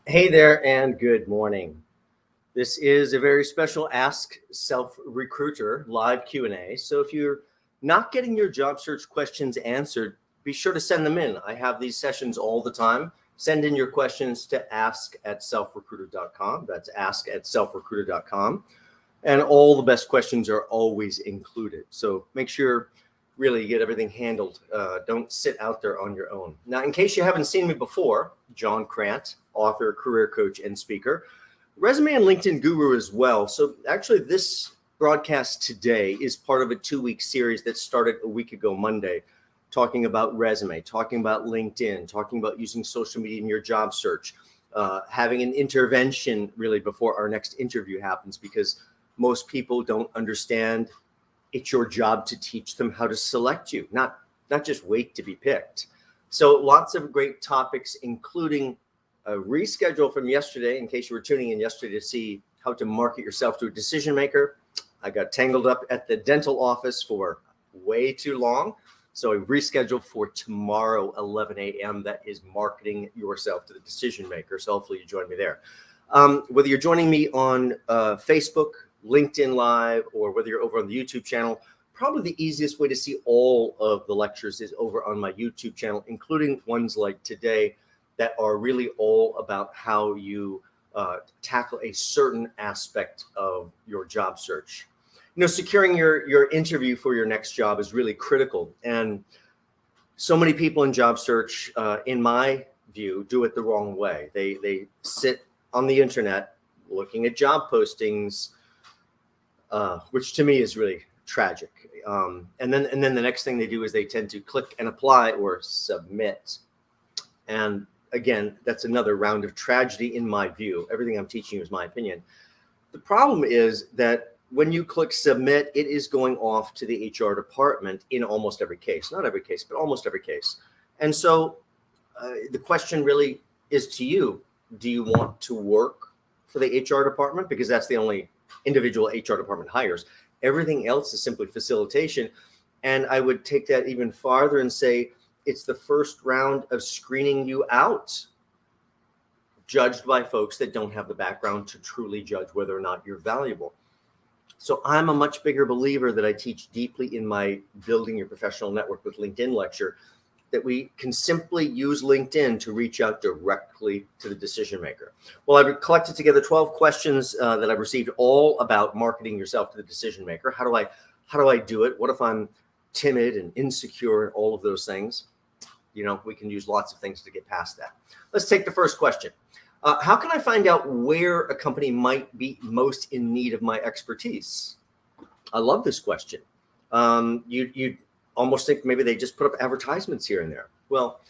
Hey there, and good morning. This is a very special Ask Self Recruiter live Q&A. So if you're not getting your job search questions answered, be sure to send them in. I have these sessions all the time. Send in your questions to ask@selfrecruiter.com. That's ask@selfrecruiter.com. And all the best questions are always included. So make sure really you get everything handled. Don't sit out there on your own. Now, in case you haven't seen me before, John Crant, author, career coach, and speaker, resume and LinkedIn guru as well. So actually this broadcast today is part of a 2-week series that started a week ago Monday, talking about resume, talking about LinkedIn, talking about using social media in your job search, having an intervention really before our next interview happens, because most people don't understand it's your job to teach them how to select you, not just wait to be picked. So lots of great topics, including a reschedule from yesterday, in case you were tuning in yesterday to see how to market yourself to a decision maker. I got tangled up at the dental office for way too long. So I rescheduled for tomorrow, 11 a.m. That is marketing yourself to the decision maker. So hopefully you join me there. Whether you're joining me on Facebook, LinkedIn Live, or whether you're over on the YouTube channel, probably the easiest way to see all of the lectures is over on my YouTube channel, including ones like today that are really all about how you tackle a certain aspect of your job search. You know, securing your interview for your next job is really critical. And so many people in job search, in my view, do it the wrong way. They sit on the internet looking at job postings, which to me is really tragic. And then the next thing they do is they tend to click and apply or submit. And again, that's another round of tragedy in my view. Everything I'm teaching you is my opinion. The problem is that when you click submit, it is going off to the HR department in almost every case. Not every case, but almost every case. And so the question really is to you: do you want to work for the HR department? Because that's the only individual HR department hires. Everything else is simply facilitation. And I would take that even farther and say it's the first round of screening you out, judged by folks that don't have the background to truly judge whether or not you're valuable. So I'm a much bigger believer that I teach deeply in my Building Your Professional Network with LinkedIn lecture, that we can simply use LinkedIn to reach out directly to the decision maker. Well, I've collected together 12 questions that I've received, all about marketing yourself to the decision maker. How do I do it? What if I'm timid and insecure and all of those things? You know, we can use lots of things to get past that. Let's take the first question. How can I find out where a company might be most in need of my expertise? I love this question. You almost think maybe they just put up advertisements here and there. Well,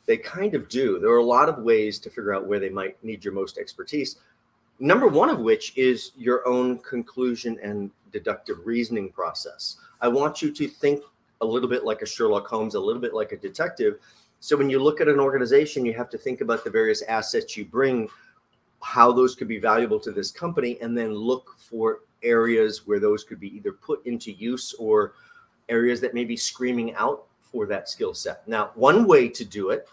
they kind of do. There are a lot of ways to figure out where they might need your most expertise. Number one of which is your own conclusion and deductive reasoning process. I want you to think a little bit like a Sherlock Holmes, a little bit like a detective. So when you look at an organization, you have to think about the various assets you bring, how those could be valuable to this company, and then look for areas where those could be either put into use or areas that may be screaming out for that skill set. Now, one way to do it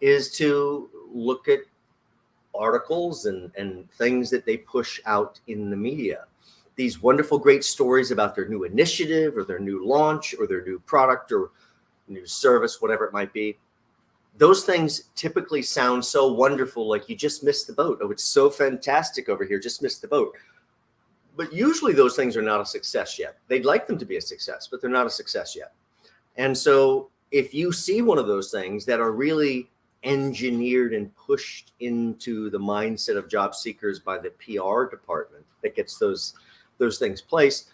is to look at articles and things that they push out in the media. These wonderful, great stories about their new initiative or their new launch or their new product or new service, whatever it might be. Those things typically sound so wonderful, like you just missed the boat. Oh, it's so fantastic over here, just missed the boat. But usually those things are not a success yet. They'd like them to be a success, but they're not a success yet. And so if you see one of those things that are really engineered and pushed into the mindset of job seekers by the PR department that gets those things placed,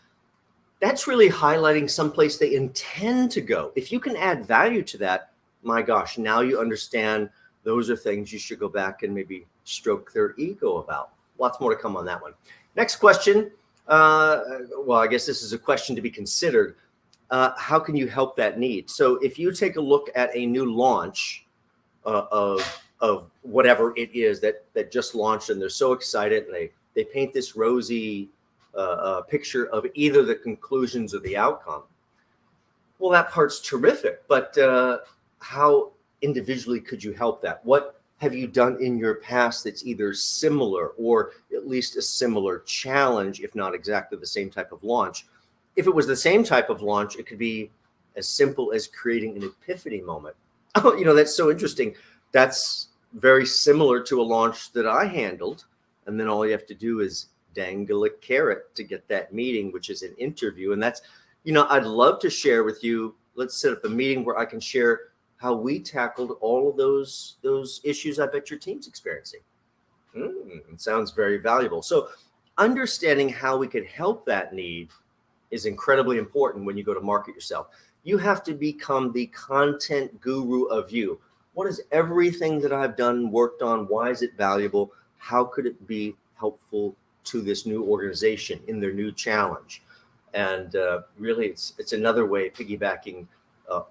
that's really highlighting someplace they intend to go. If you can add value to that, my gosh, now you understand those are things you should go back and maybe stroke their ego about. Lots more to come on that one. Next question. Well, I guess this is a question to be considered. How can you help that need? So if you take a look at a new launch of whatever it is that just launched, and they're so excited, and they paint this rosy picture of either the conclusions or the outcome. Well, that part's terrific, but how individually could you help that? What have you done in your past that's either similar or at least a similar challenge, if not exactly the same type of launch? If it was the same type of launch, it could be as simple as creating an epiphany moment. Oh, that's so interesting. That's very similar to a launch that I handled. And then all you have to do is dangle a carrot to get that meeting, which is an interview. And that's, I'd love to share with you. Let's set up a meeting where I can share how we tackled all of those issues I bet your team's experiencing. It sounds very valuable. So understanding how we could help that need is incredibly important when you go to market yourself. You have to become the content guru of you. What is everything that I've done, worked on? Why is it valuable? How could it be helpful to this new organization in their new challenge? And really, it's another way, piggybacking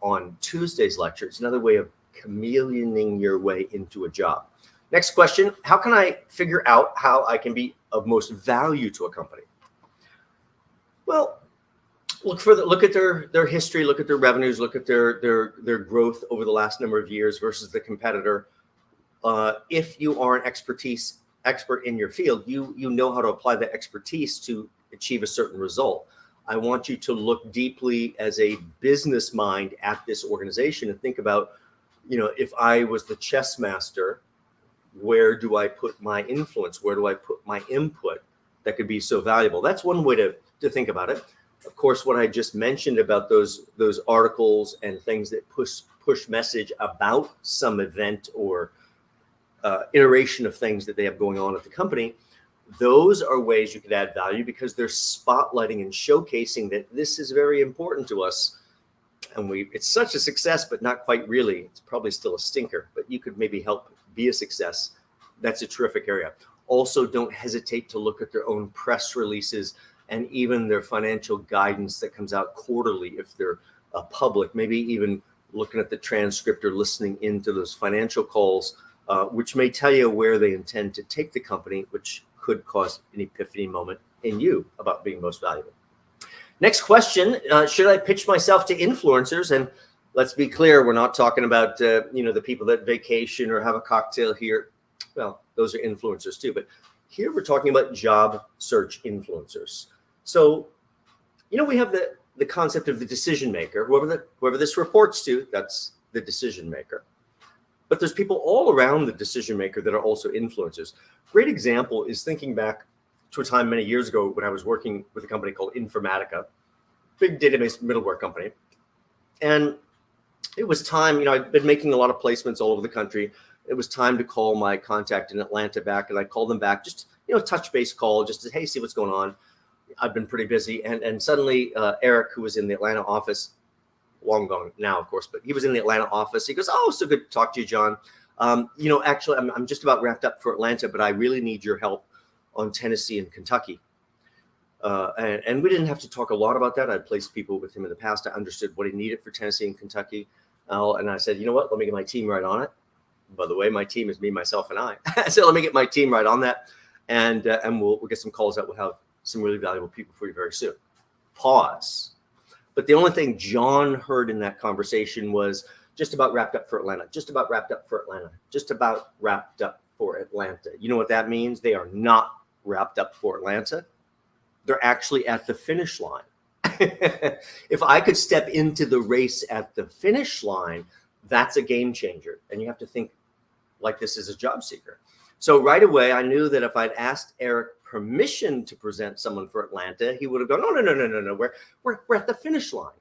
on Tuesday's lecture, it's another way of chameleoning your way into a job. Next question, how can I figure out how I can be of most value to a company? Well, look at their history, look at their revenues, look at their growth over the last number of years versus the competitor. If you are an expert in your field, you know how to apply that expertise to achieve a certain result. I want you to look deeply as a business mind at this organization and think about, if I was the chess master, where do I put my influence? Where do I put my input that could be so valuable? That's one way to think about it. Of course, what I just mentioned about those articles and things that push message about some event or iteration of things that they have going on at the company, those are ways you could add value because they're spotlighting and showcasing that this is very important to us. And it's such a success, but not quite really. It's probably still a stinker, but you could maybe help be a success. That's a terrific area. Also, don't hesitate to look at their own press releases and even their financial guidance that comes out quarterly if they're public, maybe even looking at the transcript or listening into those financial calls, which may tell you where they intend to take the company, which could cause an epiphany moment in you about being most valuable. Next question, should I pitch myself to influencers? And let's be clear, we're not talking about, the people that vacation or have a cocktail here. Well, those are influencers too, but here we're talking about job search influencers. So, we have the concept of the decision maker, whoever this reports to, that's the decision maker. But there's people all around the decision maker that are also influencers. Great example is thinking back to a time many years ago when I was working with a company called Informatica, big database middleware company. And it was time, I'd been making a lot of placements all over the country. It was time to call my contact in Atlanta back, and I called them back, just, touch base call, just to, hey, see what's going on. I've been pretty busy. And suddenly Eric, who was in the Atlanta office, long gone now, of course, but he was in the Atlanta office. He goes, oh, so good to talk to you, John. Actually, I'm just about wrapped up for Atlanta, but I really need your help on Tennessee and Kentucky. And we didn't have to talk a lot about that. I'd placed people with him in the past. I understood what he needed for Tennessee and Kentucky. And I said, you know what, let me get my team right on it. By the way, my team is me, myself, and I. I said, let me get my team right on that. And we'll get some calls out. We'll have some really valuable people for you very soon. Pause. But the only thing John heard in that conversation was just about wrapped up for Atlanta, just about wrapped up for Atlanta, just about wrapped up for Atlanta. You know what that means? They are not wrapped up for Atlanta. They're actually at the finish line. If I could step into the race at the finish line, that's a game changer. And you have to think like this as a job seeker. So right away, I knew that if I'd asked Eric permission to present someone for Atlanta, he would have gone, no. We're at the finish line.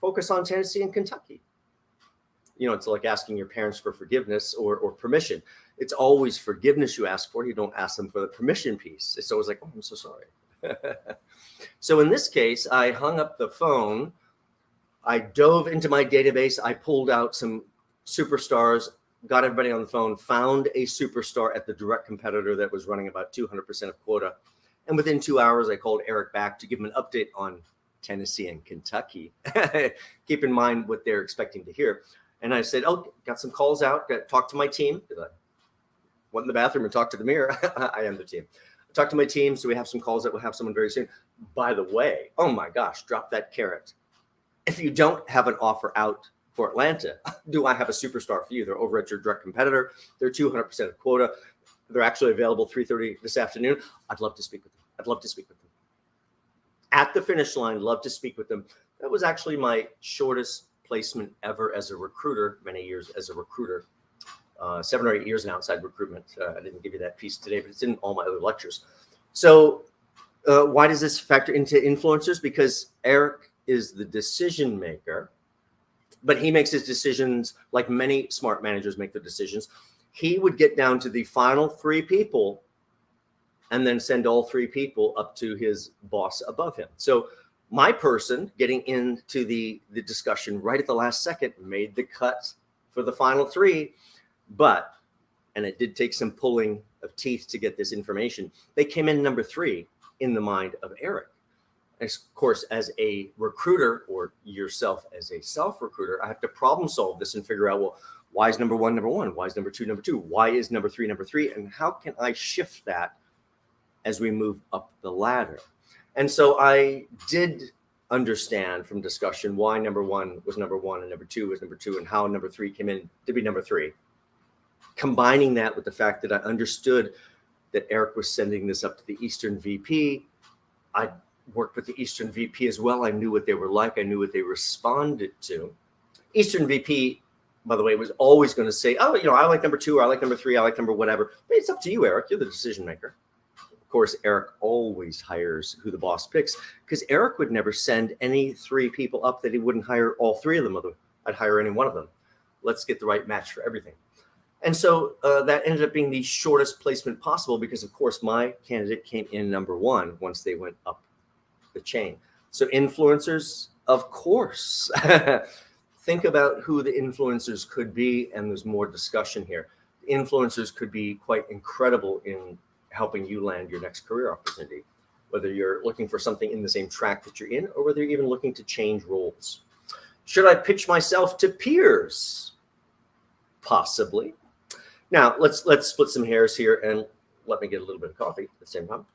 Focus on Tennessee and Kentucky. It's like asking your parents for forgiveness or permission. It's always forgiveness you ask for. You don't ask them for the permission piece. It's always like, oh, I'm so sorry. So in this case, I hung up the phone. I dove into my database. I pulled out some superstars, got everybody on the phone, found a superstar at the direct competitor that was running about 200% of quota. And within 2 hours, I called Eric back to give him an update on Tennessee and Kentucky. Keep in mind what they're expecting to hear. And I said, oh, got some calls out, talked to my team. I went in the bathroom and talked to the mirror. I am the team. I talked to my team, so we have some calls that we'll have someone very soon. By the way, oh my gosh, drop that carrot. If you don't have an offer out for Atlanta. Do I have a superstar for you? They're over at your direct competitor. They're 200% of quota. They're actually available 3:30 this afternoon. I'd love to speak with them. I'd love to speak with them. At the finish line, love to speak with them. That was actually my shortest placement ever as a recruiter, many years as a recruiter. 7 or 8 years in outside recruitment. I didn't give you that piece today, but it's in all my other lectures. So why does this factor into influencers? Because Eric is the decision maker, but he makes his decisions like many smart managers make their decisions. He would get down to the final 3 people and then send all 3 people up to his boss above him. So my person getting into the discussion right at the last second made the cut for the final 3, but, and it did take some pulling of teeth to get this information, they came in number 3 in the mind of Eric. Of course, as a recruiter, or yourself as a self-recruiter, I have to problem solve this and figure out, well, why is number 1 number 1? Why is number 2 number 2? Why is number 3 number 3? And how can I shift that as we move up the ladder? And so I did understand from discussion why number 1 was number 1 and number 2 was number 2, and how number 3 came in to be number 3. Combining that with the fact that I understood that Eric was sending this up to the Eastern VP, I worked with the Eastern VP as well. I knew what they were like. I knew what they responded to. Eastern VP, by the way, was always going to say, oh, I like number 2, or I like number 3, I like number whatever. But it's up to you, Eric. You're the decision maker. Of course, Eric always hires who the boss picks, because Eric would never send any 3 people up that he wouldn't hire all 3 of them. I'd hire any one of them. Let's get the right match for everything. And so that ended up being the shortest placement possible, because, of course, my candidate came in number 1 once they went up the chain. So influencers, of course. Think about who the influencers could be, and there's more discussion here. Influencers could be quite incredible in helping you land your next career opportunity, whether you're looking for something in the same track that you're in, or whether you're even looking to change roles. Should I pitch myself to peers? Possibly. Now, let's split some hairs here, and let me get a little bit of coffee at the same time.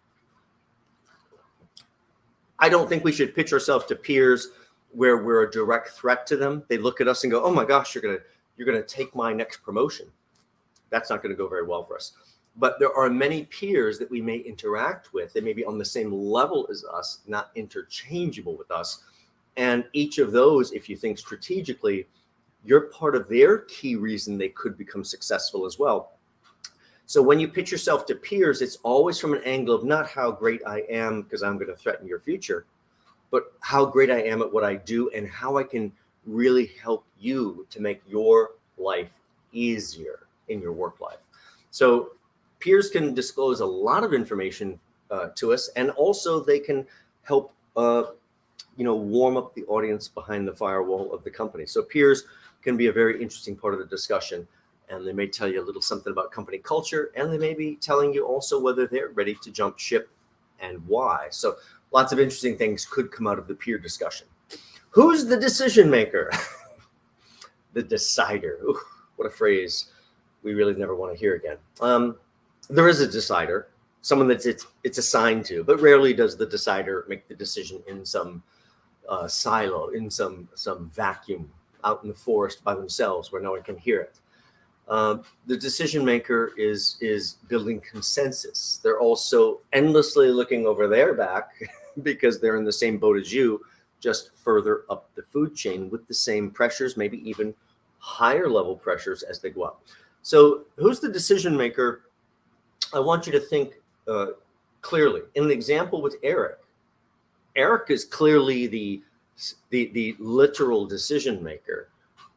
I don't think we should pitch ourselves to peers where we're a direct threat to them. They look at us and go, oh my gosh, you're gonna take my next promotion. That's not gonna go very well for us. But there are many peers that we may interact with. They may be on the same level as us, not interchangeable with us. And each of those, if you think strategically, you're part of their key reason they could become successful as well. So when you pitch yourself to peers, it's always from an angle of not how great I am because I'm going to threaten your future, but how great I am at what I do and how I can really help you to make your life easier in your work life. So peers can disclose a lot of information to us, and also they can help warm up the audience behind the firewall of the company. So peers can be a very interesting part of the discussion, and they may tell you a little something about company culture, and they may be telling you also whether they're ready to jump ship and why. So lots of interesting things could come out of the peer discussion. Who's the decision maker? The decider. Ooh, what a phrase we really never want to hear again. There is a decider, someone that it's assigned to, but rarely does the decider make the decision in some silo, in some vacuum out in the forest by themselves where no one can hear it. The decision maker is building consensus. They're also endlessly looking over their back because they're in the same boat as you, just further up the food chain with the same pressures, maybe even higher level pressures as they go up. So who's the decision maker? I want you to think clearly. In the example with Eric is clearly the literal decision maker.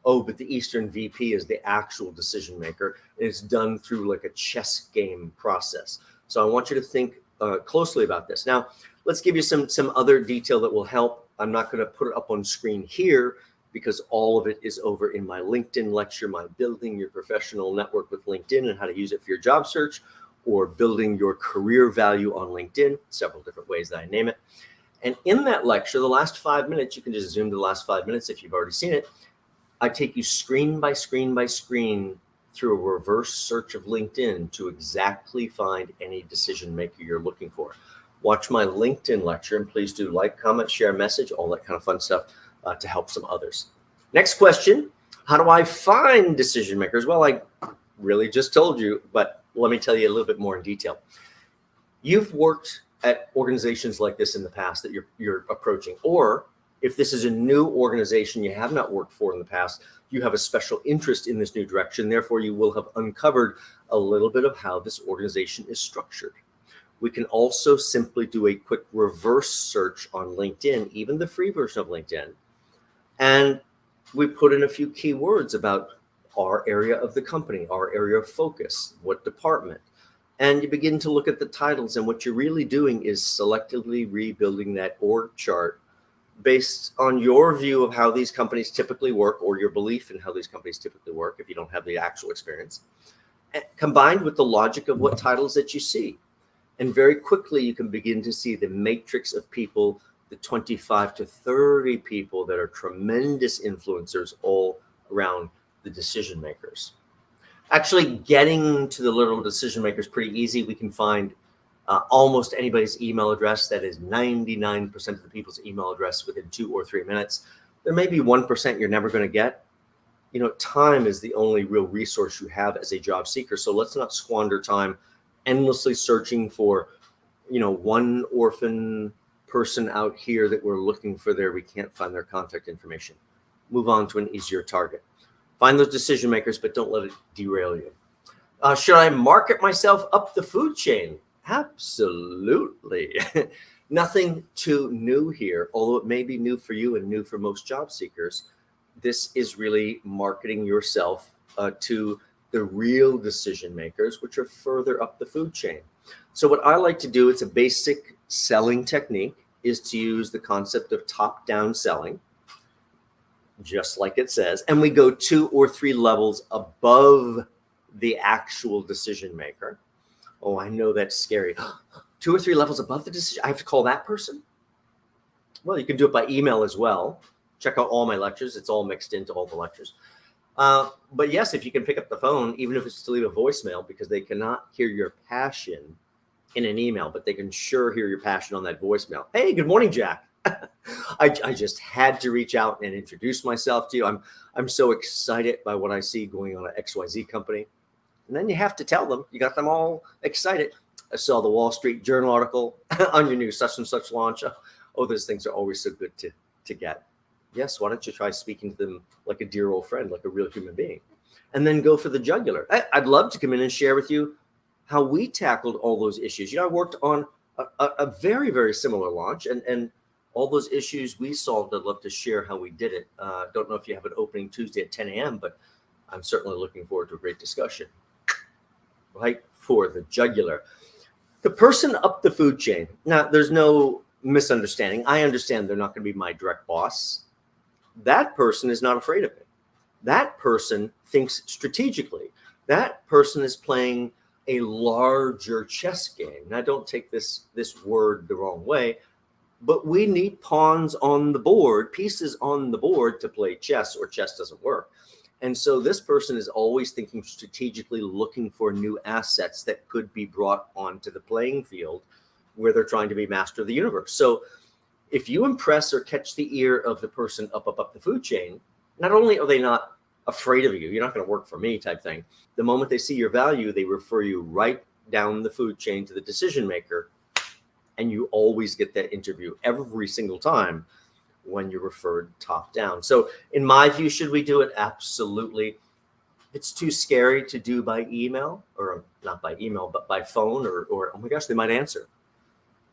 Oh, but the Eastern VP is the actual decision maker. It's done through like a chess game process. So I want you to think closely about this. Now, let's give you some other detail that will help. I'm not going to put it up on screen here because all of it is over in my LinkedIn lecture, my Building Your Professional Network with LinkedIn and how to use it for your job search, or building your career value on LinkedIn, several different ways that I name it. And in that lecture, the last 5 minutes, you can just zoom to the last 5 minutes if you've already seen it. I take you screen by screen by screen through a reverse search of LinkedIn to exactly find any decision maker you're looking for. Watch my LinkedIn lecture, and please do like, comment, share, message, all that kind of fun stuff to help some others. Next question, how do I find decision makers? Well, I really just told you, but let me tell you a little bit more in detail. You've worked at organizations like this in the past that you're approaching, or if this is a new organization you have not worked for in the past, you have a special interest in this new direction. Therefore, you will have uncovered a little bit of how this organization is structured. We can also simply do a quick reverse search on LinkedIn, even the free version of LinkedIn. And we put in a few keywords about our area of the company, our area of focus, what department. And you begin to look at the titles, and what you're really doing is selectively rebuilding that org chart based on your view of how these companies typically work, or your belief in how these companies typically work if you don't have the actual experience, combined with the logic of what titles that you see. And very quickly you can begin to see the matrix of people, the 25 to 30 people that are tremendous influencers all around the decision makers. Actually, getting to the literal decision maker is pretty easy. We can find almost anybody's email address. That is 99% of the people's email address within 2 or 3 minutes. There may be 1% you're never going to get. You know, time is the only real resource you have as a job seeker. So let's not squander time endlessly searching for, you know, one orphan person out here that we're looking for there. We can't find their contact information. Move on to an easier target. Find those decision makers, but don't let it derail you. Should I market myself up the food chain? Absolutely. Nothing too new here, although it may be new for you and new for most job seekers. This is really marketing yourself to the real decision makers, which are further up the food chain. So what I like to do, it's a basic selling technique, is to use the concept of top-down selling, just like it says, and we go 2 or 3 levels above the actual decision maker. Oh, I know that's scary. 2 or 3 levels above the decision, I have to call that person? Well, you can do it by email as well. Check out all my lectures. It's all mixed into all the lectures. But yes, if you can pick up the phone, even if it's to leave a voicemail, because they cannot hear your passion in an email, but they can sure hear your passion on that voicemail. Hey, good morning, Jack. I just had to reach out and introduce myself to you. I'm so excited by what I see going on at XYZ company. And then you have to tell them, you got them all excited. I saw the Wall Street Journal article on your new such and such launch. Oh, those things are always so good to get. Yes, why don't you try speaking to them like a dear old friend, like a real human being, and then go for the jugular. I'd love to come in and share with you how we tackled all those issues. You know, I worked on a very, very similar launch, and all those issues we solved. I'd love to share how we did it. Don't know if you have an opening Tuesday at 10 a.m., but I'm certainly looking forward to a great discussion. Right for the jugular. The person up the food chain. Now, there's no misunderstanding. I understand they're not going to be my direct boss. That person is not afraid of me. That person thinks strategically. That person is playing a larger chess game. Now, don't take this word the wrong way, but we need pawns on the board, pieces on the board to play chess, or chess doesn't work. And so this person is always thinking strategically, looking for new assets that could be brought onto the playing field where they're trying to be master of the universe. So if you impress or catch the ear of the person up the food chain, not only are they not afraid of you, you're not going to work for me type thing. The moment they see your value, they refer you right down the food chain to the decision maker. And you always get that interview every single time when you're referred top down. So in my view, should we do it? Absolutely. It's too scary to do by email, or not by email, but by phone, or oh my gosh, they might answer.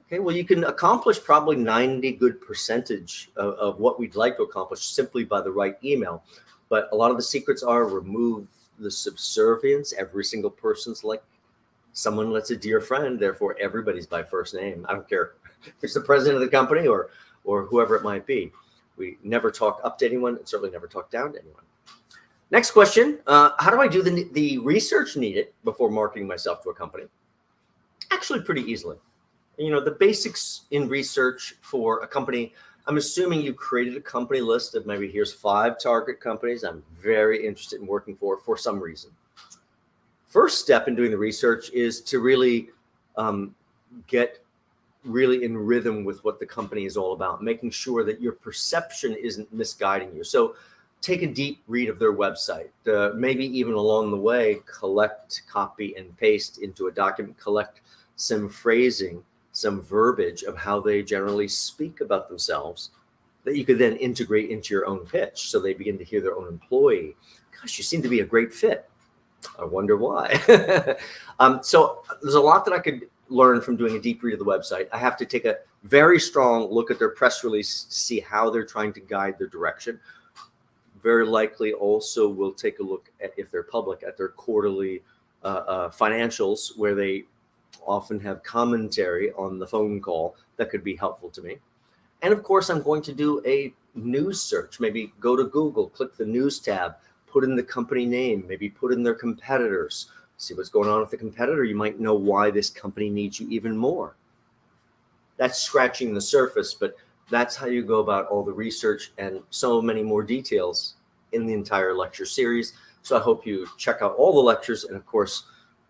Okay, well, you can accomplish probably 90 good percentage of what we'd like to accomplish simply by the right email. But a lot of the secrets are remove the subservience. Every single person's like someone that's a dear friend. Therefore, everybody's by first name. I don't care if it's the president of the company or whoever it might be. We never talk up to anyone, and certainly never talk down to anyone. Next question. How do I do the research needed before marketing myself to a company? Actually, pretty easily. You know, the basics in research for a company, I'm assuming you created a company list of maybe here's 5 target companies I'm very interested in working for some reason. First step in doing the research is to really get really in rhythm with what the company is all about, making sure that your perception isn't misguiding you. So take a deep read of their website. Maybe even along the way, collect, copy, and paste into a document, collect some phrasing, some verbiage of how they generally speak about themselves that you could then integrate into your own pitch. So they begin to hear their own employee. Gosh, you seem to be a great fit. I wonder why. So there's a lot that I could learn from doing a deep read of the website. I have to take a very strong look at their press releases to see how they're trying to guide their direction. Very likely also will take a look at, if they're public, at their quarterly financials, where they often have commentary on the phone call that could be helpful to me. And of course, I'm going to do a news search. Maybe go to Google, click the news tab, put in the company name, maybe put in their competitors, see what's going on with the competitor. You might know why this company needs you even more. That's scratching the surface, but that's how you go about all the research and so many more details in the entire lecture series. So I hope you check out all the lectures, and of course,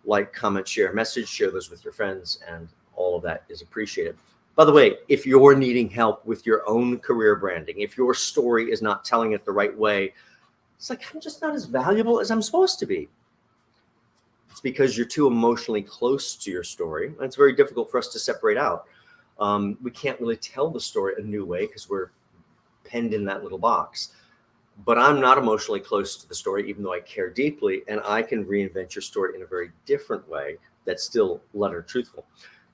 like, comment, share, message, share those with your friends, and all of that is appreciated. By the way, if you're needing help with your own career branding, if your story is not telling it the right way, it's like, I'm just not as valuable as I'm supposed to be. It's because you're too emotionally close to your story. And it's very difficult for us to separate out. We can't really tell the story a new way because we're penned in that little box. But I'm not emotionally close to the story, even though I care deeply, and I can reinvent your story in a very different way that's still letter truthful.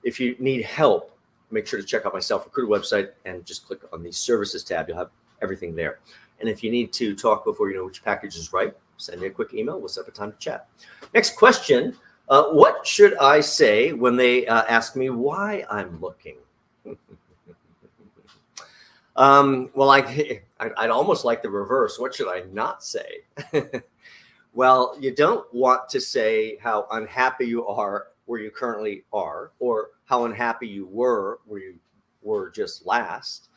If you need help, make sure to check out my Self-Recruiter website and just click on the services tab. You'll have everything there. And if you need to talk before you know which package is right, send me a quick email. We'll set up a time to chat. Next question. What should I say when they ask me why I'm looking? Well, I'd almost like the reverse. What should I not say? Well, you don't want to say how unhappy you are where you currently are, or how unhappy you were where you were just last.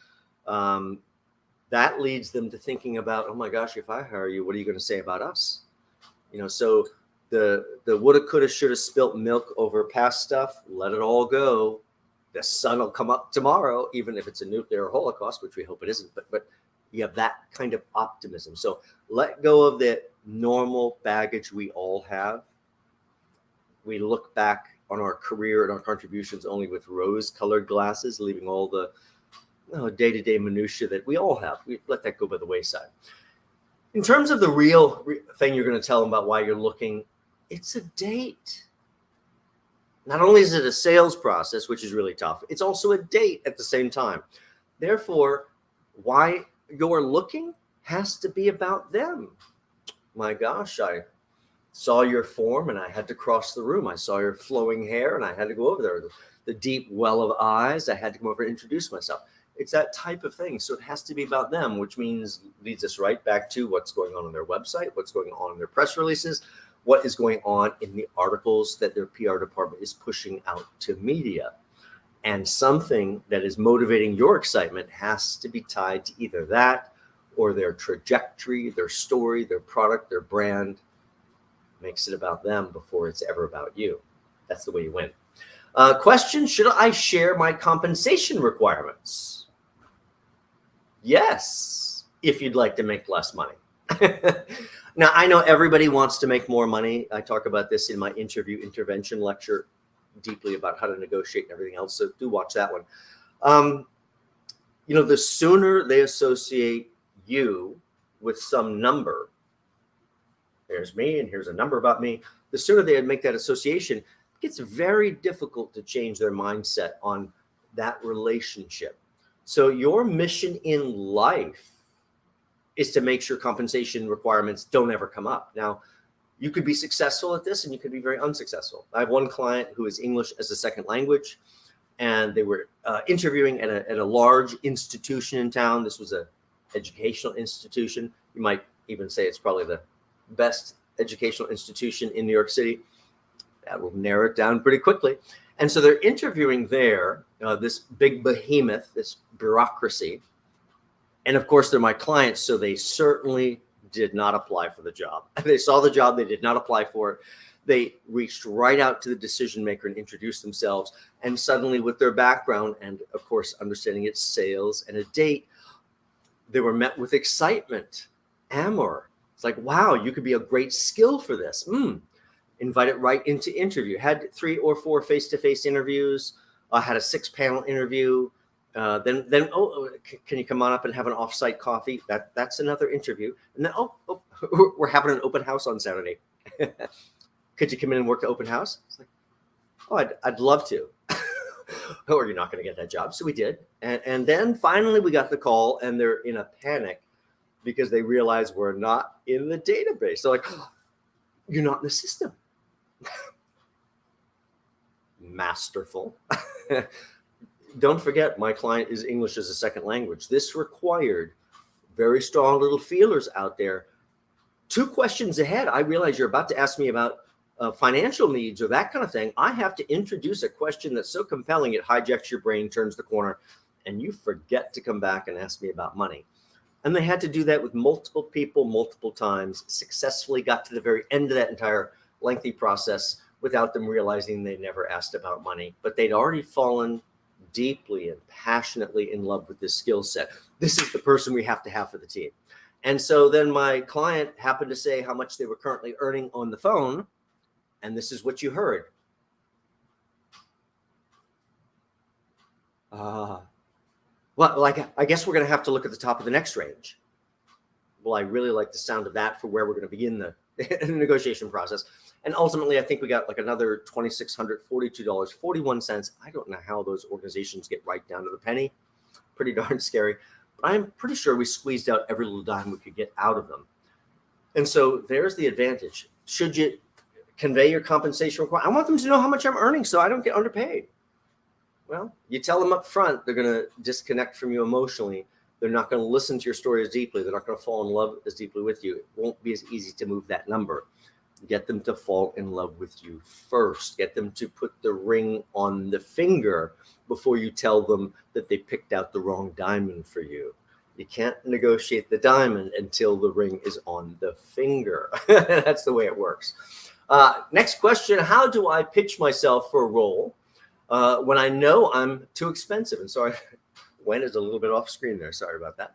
That leads them to thinking about, oh my gosh, if I hire you, what are you going to say about us? You know, so the woulda, coulda, shoulda spilt milk over past stuff, let it all go. The sun will come up tomorrow, even if it's a nuclear holocaust, which we hope it isn't, but you have that kind of optimism. So let go of the normal baggage we all have. We look back on our career and our contributions only with rose-colored glasses, leaving all the day-to-day minutia that we all have. We let that go by the wayside. In terms of the real thing you're going to tell them about why you're looking, it's a date. Not only is it a sales process, which is really tough, it's also a date at the same time. Therefore, why you're looking has to be about them. My gosh, I saw your form and I had to cross the room. I saw your flowing hair and I had to go over there. The deep well of eyes, I had to come over and introduce myself. It's that type of thing. So it has to be about them, which leads us right back to what's going on their website, what's going on in their press releases, what is going on in the articles that their PR department is pushing out to media. And something that is motivating your excitement has to be tied to either that or their trajectory, their story, their product, their brand. Makes it about them before it's ever about you. That's the way you win. Question, should I share my compensation requirements? Yes, if you'd like to make less money. Now, I know everybody wants to make more money. I talk about this in my interview intervention lecture deeply about how to negotiate and everything else. So do watch that one. The sooner they associate you with some number, there's me and here's a number about me, the sooner they make that association, it gets very difficult to change their mindset on that relationship. So your mission in life is to make sure compensation requirements don't ever come up. Now, you could be successful at this and you could be very unsuccessful. I have one client who is English as a second language, and they were interviewing at a large institution in town. This was an educational institution. You might even say it's probably the best educational institution in New York City. That will narrow it down pretty quickly. And so they're interviewing there, this big behemoth, this bureaucracy. And of course, they're my clients, so they certainly did not apply for the job. They saw the job, they did not apply for it. They reached right out to the decision maker and introduced themselves. And suddenly, with their background and, of course, understanding it's sales and a date, they were met with excitement. Amor. It's like, wow, you could be a great skill for this. Invite it right into interview. Had 3 or 4 face-to-face interviews. Had a 6-panel interview. Then, can you come on up and have an offsite coffee? That's another interview. And then, we're having an open house on Saturday. Could you come in and work the open house? It's like, I'd love to. Or you're not going to get that job. So we did. And then finally we got the call, and they're in a panic because they realize we're not in the database. They're like, you're not in the system. Masterful. Don't forget, my client is English as a second language. This required very strong little feelers out there. 2 questions ahead, I realize you're about to ask me about financial needs or that kind of thing. I have to introduce a question that's so compelling it hijacks your brain, turns the corner, and you forget to come back and ask me about money. And they had to do that with multiple people, multiple times, successfully got to the very end of that entire lengthy process without them realizing they never asked about money. But they'd already fallen deeply and passionately in love with this skill set. This is the person we have to have for the team. And so then my client happened to say how much they were currently earning on the phone. And this is what you heard. Well, I guess we're going to have to look at the top of the next range. Well, I really like the sound of that for where we're going to begin the negotiation process. And ultimately, I think we got like another $2,642.41. I don't know how those organizations get right down to the penny. Pretty darn scary. But I'm pretty sure we squeezed out every little dime we could get out of them. And so there's the advantage. Should you convey your compensation requirement? I want them to know how much I'm earning so I don't get underpaid. Well, you tell them up front, they're going to disconnect from you emotionally. They're not going to listen to your story as deeply. They're not going to fall in love as deeply with you. It won't be as easy to move that number. Get them to fall in love with you first. Get them to put the ring on the finger before you tell them that they picked out the wrong diamond for you. You can't negotiate the diamond until the ring is on the finger. That's the way it works. Next question, how do I pitch myself for a role when I know I'm too expensive? And sorry, Gwen is a little bit off screen there. Sorry about that.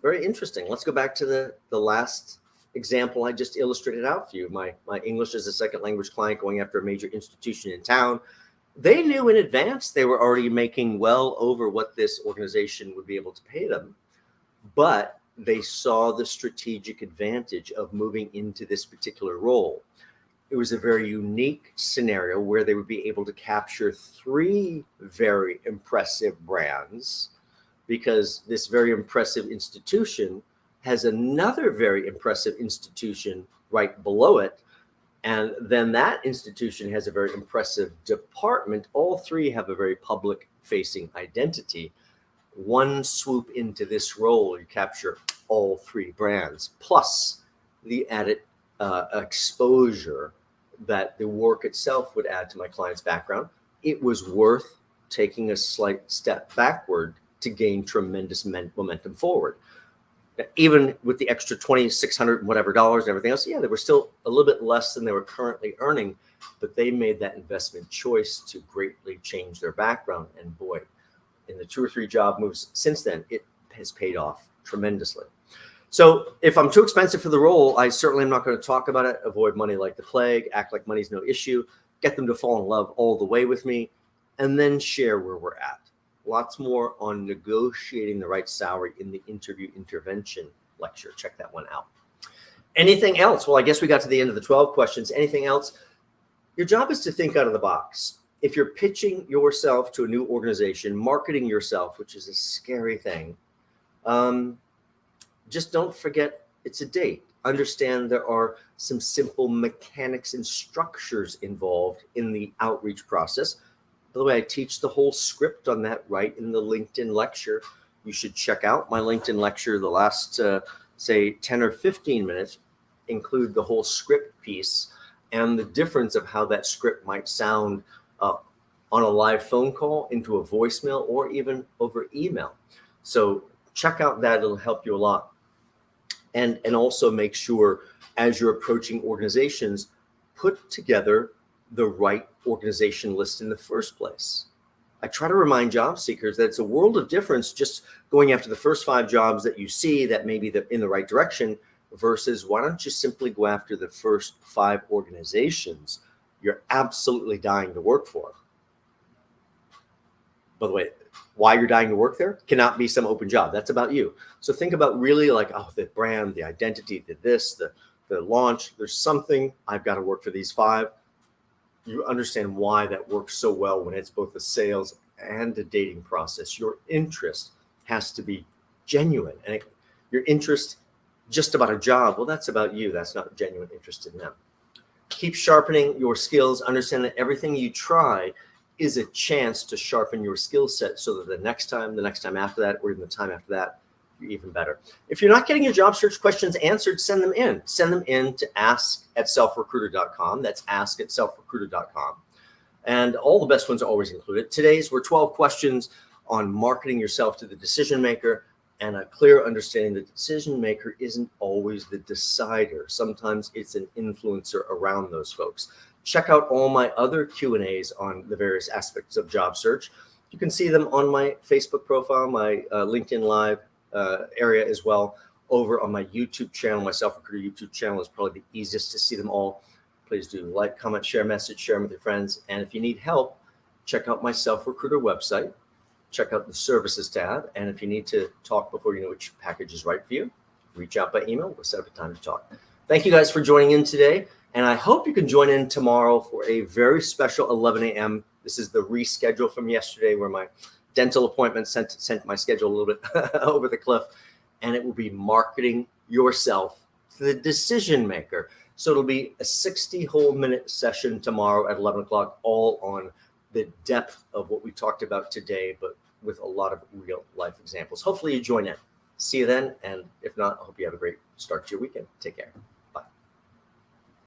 Very interesting. Let's go back to the last example I just illustrated out for you. My English as a second language client going after a major institution in town. They knew in advance they were already making well over what this organization would be able to pay them, but they saw the strategic advantage of moving into this particular role. It was a very unique scenario where they would be able to capture 3 very impressive brands, because this very impressive institution has another very impressive institution right below it. And then that institution has a very impressive department. All 3 have a very public facing identity. One swoop into this role, you capture all 3 brands, plus the added exposure that the work itself would add to my client's background. It was worth taking a slight step backward to gain tremendous momentum forward. Even with the extra $2,600 whatever dollars and everything else, they were still a little bit less than they were currently earning, but they made that investment choice to greatly change their background. And boy, in the 2 or 3 job moves since then, it has paid off tremendously. So if I'm too expensive for the role, I certainly am not going to talk about it. Avoid money like the plague, act like money's no issue, get them to fall in love all the way with me, and then share where we're at. Lots more on negotiating the right salary in the interview intervention lecture. Check that one out. Anything else? Well, I guess we got to the end of the 12 questions. Anything else? Your job is to think out of the box. If you're pitching yourself to a new organization, marketing yourself, which is a scary thing, just don't forget it's a date. Understand there are some simple mechanics and structures involved in the outreach process. By the way, I teach the whole script on that right in the LinkedIn lecture. You should check out my LinkedIn lecture. The last, say, 10 or 15 minutes include the whole script piece and the difference of how that script might sound on a live phone call, into a voicemail, or even over email. So check out that. It'll help you a lot. And also make sure, as you're approaching organizations, put together the right organization list in the first place. I try to remind job seekers that it's a world of difference just going after the first 5 jobs that you see that may be in the right direction versus why don't you simply go after the first 5 organizations you're absolutely dying to work for. By the way, why you're dying to work there cannot be some open job. That's about you. So think about really like, oh, the brand, the identity, the launch. There's something I've got to work for these 5. You understand why that works so well when it's both a sales and a dating process. Your interest has to be genuine, and your interest just about a job, well, that's about you. That's not genuine interest in them. Keep sharpening your skills. Understand that everything you try is a chance to sharpen your skill set so that the next time after that, or even the time after that, you're even better. If you're not getting your job search questions answered, send them in. Send them in to ask@selfrecruiter.com. That's ask@selfrecruiter.com. And all the best ones are always included. Today's were 12 questions on marketing yourself to the decision maker, and a clear understanding that the decision maker isn't always the decider. Sometimes it's an influencer around those folks. Check out all my other Q&As on the various aspects of job search. You can see them on my Facebook profile, my LinkedIn Live area as well. Over on my YouTube channel, my Self-Recruiter YouTube channel is probably the easiest to see them all. Please do like, comment, share, message, share them with your friends. And if you need help, check out my Self-Recruiter website. Check out the services tab. And if you need to talk before you know which package is right for you, reach out by email. We'll set up a time to talk. Thank you guys for joining in today. And I hope you can join in tomorrow for a very special 11 a.m. This is the reschedule from yesterday where my dental appointment sent my schedule a little bit over the cliff. And it will be marketing yourself to the decision maker. So it'll be a 60 whole minute session tomorrow at 11 o'clock, all on the depth of what we talked about today, but with a lot of real life examples. Hopefully you join in. See you then. And if not, I hope you have a great start to your weekend. Take care.